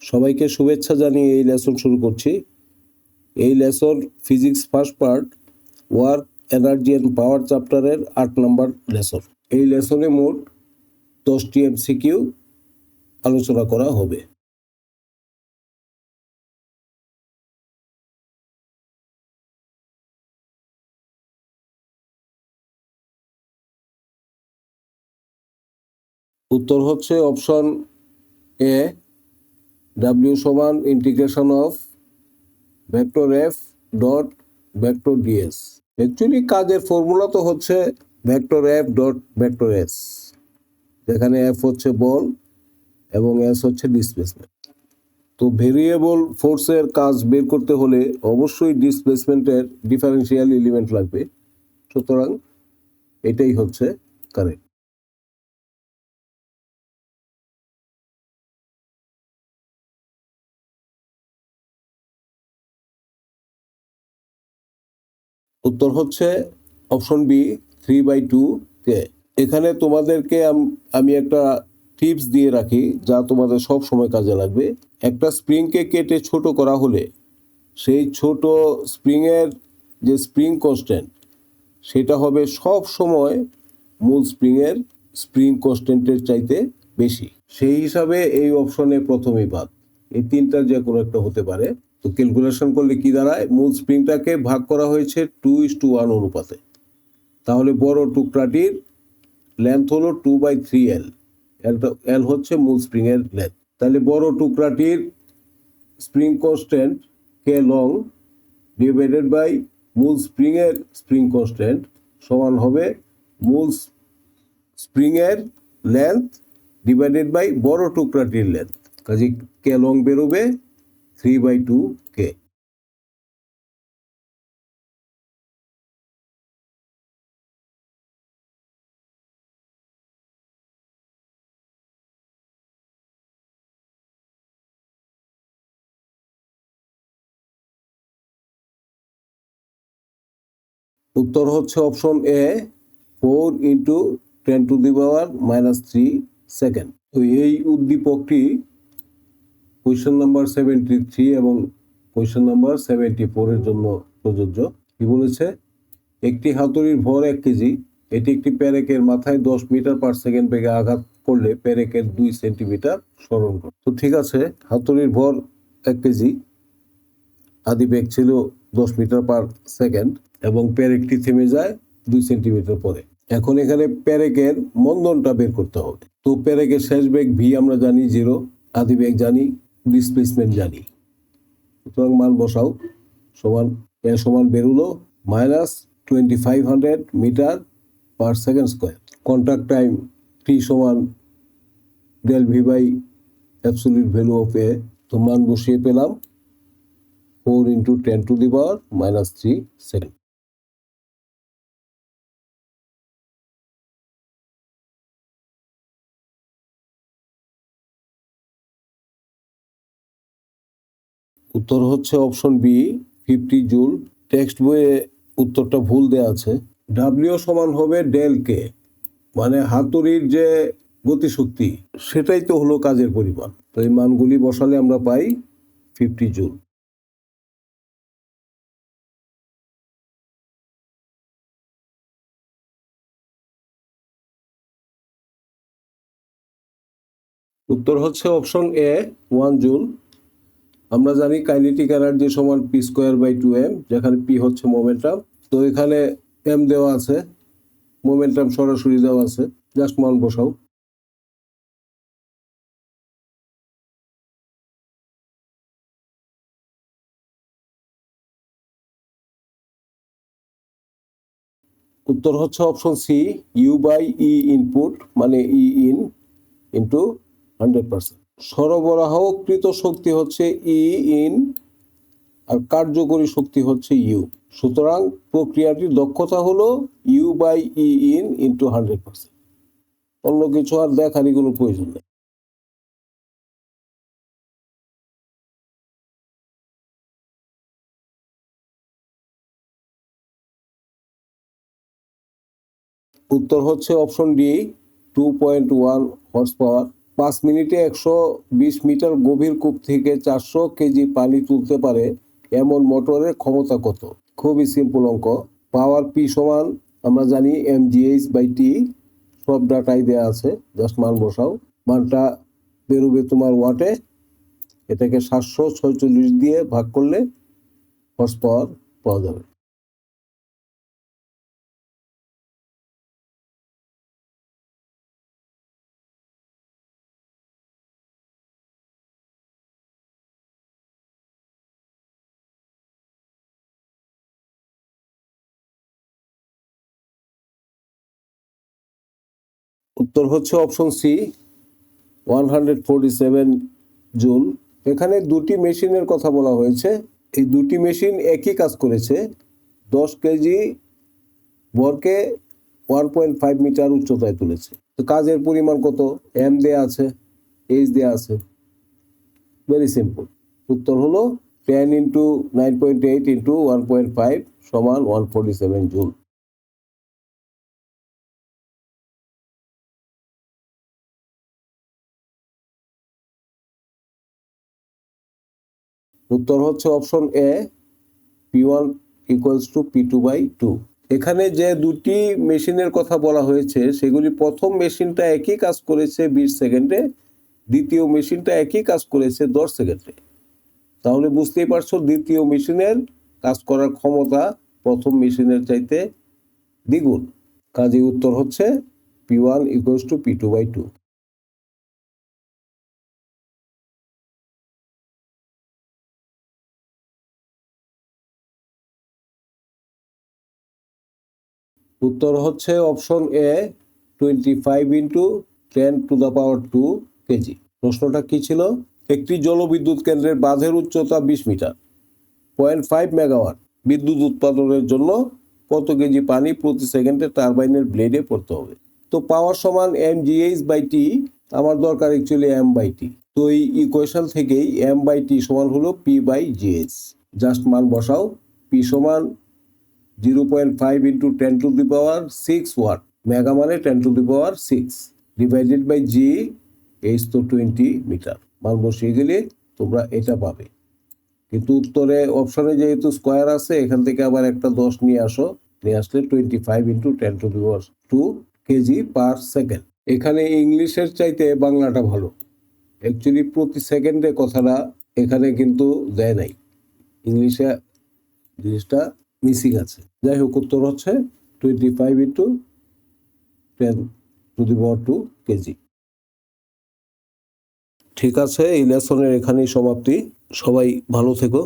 সবাইকে শুভেচ্ছা জানিয়ে এই লেসন শুরু করছি। এই lesson physics first part work energy and power চ্যাপ্টারের 8 নম্বর লেসন। এই লেসনে মোট 10টি এমসিকিউ আলোচনা করা হবে। উত্তর হচ্ছে অপশন এ, ডাব্লিউ সমান integration of vector F dot vector DS. Actually কাজের ফর্মুলা তো হচ্ছে vector F dot vector S, যেখানে এফ হচ্ছে বল এবং এস হচ্ছে ডিসপ্লেসমেন্ট। তো ভেরিয়েবল ফোর্সের কাজ বের করতে হলে অবশ্যই ডিসপ্লেসমেন্টের ডিফারেন্সিয়াল এলিমেন্ট লাগবে, সুতরাং এটাই হচ্ছে কারেক্ট। উত্তর হচ্ছে অপশন বি, 3/2 কে। এখানে তোমাদেরকে আমি একটা টিপস দিয়ে রাখি যা তোমাদের সব সময় কাজে লাগবে। একটা স্প্রিংকে কেটে ছোট করা হলে সেই ছোট স্প্রিংয়ের যে স্প্রিং কনস্ট্যান্ট সেটা হবে সব সময় মূল স্প্রিংয়ের স্প্রিং কনস্ট্যান্টের চাইতে বেশি। সেই হিসাবে এই অপশনে প্রথমেই বাদ, এই তিনটার যে কোনো একটা হতে পারে। তো ক্যালকুলেশন করলে কি দাঁড়ায়, মূল স্প্রিংটাকে ভাগ করা হয়েছে 2:1 অনুপাতে, তাহলে বড় টুকরাটির লেন্থ হলো 2/3L। এল হচ্ছে মূল স্প্রিংয়ের লেন্থ, তাহলে বড় টুকরাটির স্প্রিং কনস্ট্যান্ট কে লং ডিভাইডেড বাই মূল স্প্রিংয়ের স্প্রিং কনস্ট্যান্ট সমান হবে মূল স্প্রিংয়ের লেন্থ ডিভাইডেড বাই বড় টুকরাটির লেন্থ। কাজে কে লং বেরোবে 3/2 কে। উত্তর হচ্ছে অপশন এ, 4 × 10⁻³ সেকেন্ড। তো এই উদ্দীপকটি কোয়েশ্চেন নাম্বার 73 এবং কোয়েশ্চেন নাম্বার 74 এর জন্য প্রযোজ্য। কি বলেছে, একটি হাতুড়ির ভর 1 কেজি, এটি একটি পেরেকের মাথায় 10 মিটার পার সেকেন্ড বেগে আঘাত করলে পেরেকের 2 সেন্টিমিটার সরণ করে। তো ঠিক আছে, হাতুড়ির ভর 1 কেজি, আদি বেগ ছিল 10 মিটার পার সেকেন্ড এবং পেরেকটি থেমে যায় 2 সেন্টিমিটার পরে। এখন এখানে পেরেকের মন্দনটা বের করতে হবে। তো পেরেকের শেষ বেগ ভি আমরা জানি 0, আদি বেগ জানি, ডিসপ্লেসমেন্ট জানি, সুতরাং মান বসাও। সমান এ সমান বেরোলো -2500 metre per second square. Contact time টি সমান del v by absolute value of a. তো মান বসিয়ে পেলাম 4 × 10⁻³ সেকেন্ড। উত্তর হচ্ছে অপশন বি, 50 জুল। টেক্সট বইয়ে উত্তরটা ভুল দেওয়া আছে। ডাব্লিউ সমান হবে ডেল কে, মানে হাতুড়ির যে গতিশক্তি সেটাই তো হলো কাজের পরিমাণ। তো এই মানগুলি বসালে আমরা পাই 50 জুল। উত্তর হচ্ছে অপশন এ, 1 জুল। আমরা জানি কাইনেটিক এনার্জি সমান p²/2m, যেখানে p হচ্ছে মোমেন্টাম। তো এখানে m দেওয়া আছে, মোমেন্টাম সরাসরি দেওয়া আছে, জাস্ট মান বসাও। উত্তর হচ্ছে অপশন সি, U/E ইনপুট মানে E ইন ইন্টু 100%। সরবরাহকৃত শক্তি হচ্ছে E ইন আর কার্যকরী শক্তি হচ্ছে ইউ, সুতরাং প্রক্রিয়াটির দক্ষতা হলো U/E ইন ইন্টু 100%। অন্য কিছু আর দেখারই কোনো প্রয়োজন নেই। উত্তর হচ্ছে অপশন ডি, 2.1 হর্স পাওয়ার। 5 মিনিটে 120 মিটার গভীর কূপ থেকে 400 কেজি পানি তুলতে পারে এমন মোটরের ক্ষমতা কত? খুবই সিম্পল অঙ্ক। পাওয়ার পি সমান আমরা জানি mgh/t, সব ডাটাই দেওয়া আছে, জাস্ট মান বসাও। মানটা বেরোবে তোমার ওয়াটে, এটাকে 746 দিয়ে ভাগ করলে হর্স পাওয়ার পাওয়া যাবে। উত্তর হচ্ছে অপশন সি, 147 জুল। এখানে দুটি মেশিনের কথা বলা হয়েছে। এই দুটি মেশিন একই কাজ করেছে। 10 কেজি ভরকে 1.5 মিটার উচ্চতায় তুলেছে। তো কাজের পরিমাণ কত? এম দেয়া আছে, এইচ দেয়া আছে, ভেরি সিম্পল। উত্তর হলো 10 ইন্টু 9.8 ইন্টু 1.5 সমান 147 জুল। উত্তর হচ্ছে option A, P1 equals to P2/2। এখানে যে দুটি মেশিনের কথা বলা হয়েছে সেগুলি প্রথম মেশিনটা একই কাজ করেছে 20 সেকেন্ডে, দ্বিতীয় মেশিনটা একই কাজ করেছে 10 সেকেন্ডে। তাহলে বুঝতেই পারছো দ্বিতীয় মেশিনের কাজ করার ক্ষমতা প্রথম মেশিনের চাইতে দ্বিগুণ। কাজেই উত্তর হচ্ছে P1 ইকুয়ালস টু P2/2। উত্তর হচ্ছে অপশন এ, 25 ইন্টু 10⁻² কেজি। প্রশ্নটা কি ছিল? একটি জলবিদ্যুৎ কেন্দ্রের বাঁধের উচ্চতা 20 মিটার, 0.5 মেগাওয়াট বিদ্যুৎ উৎপাদনের জন্য কত কেজি পানি প্রতি সেকেন্ডে টারবাইনের ব্লেডে পড়তে হবে? তো পাওয়ার সমান mgh/t, আমার দরকার অ্যাকচুয়ালি m/t। তো এই ইকুয়েশন থেকেই m/t সমান হলো p/gh। জাস্ট মান বসাও। p সমান 0.5 ইন্টু 10⁶ ওয়াট, মেগা মানে 10⁶, ডিভাইডেড বাই জি, এইচ তো 20 মিটার। মান বসিয়ে গেলে তোমরা এটা পাবে। কিন্তু উত্তরে অপশনে যেহেতু স্কোয়ার আছে, এখান থেকে আবার একটা 10 নিয়ে আসো, নিয়ে আসলে 25 ইন্টু 10⁻² কেজি পার সেকেন্ড। এখানে ইংলিশের চাইতে বাংলাটা ভালো। অ্যাকচুয়ালি প্রতি সেকেন্ডে কথাটা এখানে কিন্তু দেয় নাই, ইংলিশে জিনিসটা মিসিং আছে। যাই হোক, উত্তর হচ্ছে 25 ইন্টু 10⁻² কেজি। ঠিক আছে, এই লেসনের এখানেই সমাপ্তি। সবাই ভালো থেকো।